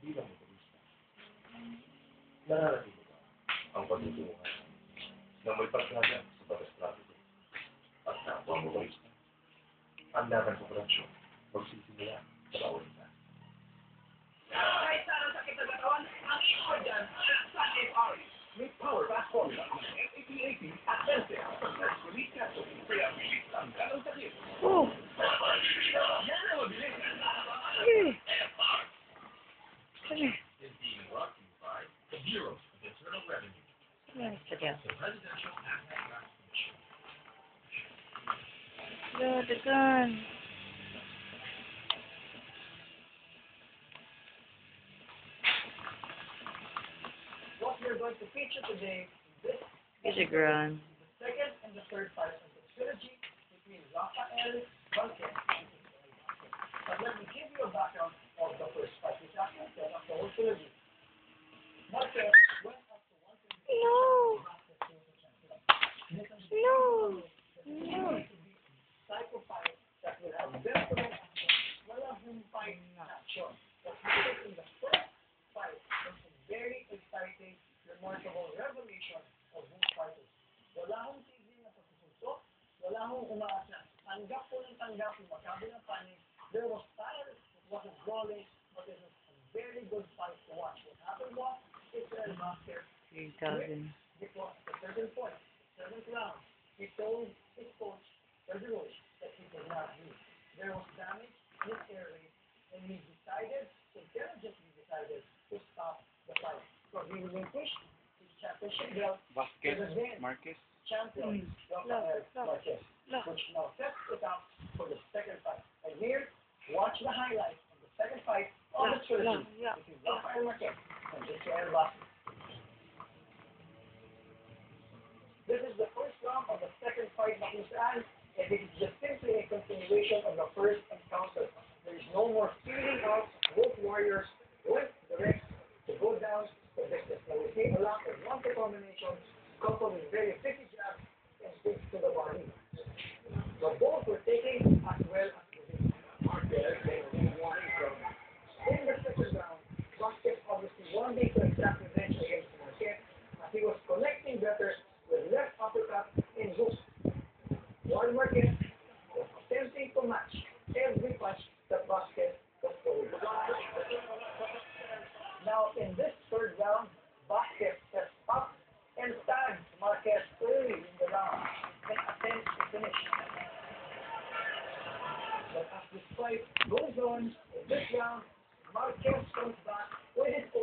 bilang motorista. Nararating mo ba ang pagtutunguhan na may pagkada sa batas trapiko at kapwa motorista? Ang laban sa korupsyon magsisimula sa bawat isa. Kahit saan ang sakit ng katawan, ang ikaw dyan, Sunday Orange. May power back formula ng FAT-18 at Benzia. First release capsule, kaya bilis ang ganang sakit. Oh. Yan ang mabilis. Sige. Is being brought to you by the Bureau of Internal Revenue. Nice to do. The Residential Anti-Tax Commission. Good, the gun. What we're going to feature today is Here's a gun. the second and the third part of the trilogy between Raphael, Vulcan, and Israel. But let me give you a background of the first part, which actually tells us the whole trilogy. Marquez went up to 120 No. No. No. psychopath that will have very good action. Wala hong fight action. What happened in the first fight was a very exciting, remarkable revelation of who fight is. Wala hong tigil na pagsusuntok, wala hong umaasa. Tanggap po ng tanggap yung magkabilang panig. There was style, it wasn't flawless, but it was a very good fight to watch. What happened was, Israel Master 3,000. before at a certain point, seventh round, he told his coach, Federer, that he could not lose. There was damage in his air raid, and he decided, intelligently decided, to stop the fight. So he relinquished his championship belt Vasquez, to the then Marquez. champion, Rafael Marquez, Look. which now sets it up for the second fight. And here, watch the highlights of the second fight of the trilogy Yeah. between Rafael Marquez and Israel Vasquez. This is the first round of the second fight between Israel, and it is just simply a continuation of the first encounter. There is no more feeling out both warriors went direct to go down the business. Now we see a lot of one-two combinations coupled with very effective jabs and kicks to the body. So both were taking as well as the Marquez and warning from. In the second round, Vasquez obviously won the exact revenge against Marquez as he was connecting better with left uppercut and hooks. While Marquez was attempting to match every punch that Vasquez was throwing. Now in this third round, Vasquez steps up and tags Marquez early in the round and attempts to finish. But as this fight goes on, in this round, Marquez comes back with his own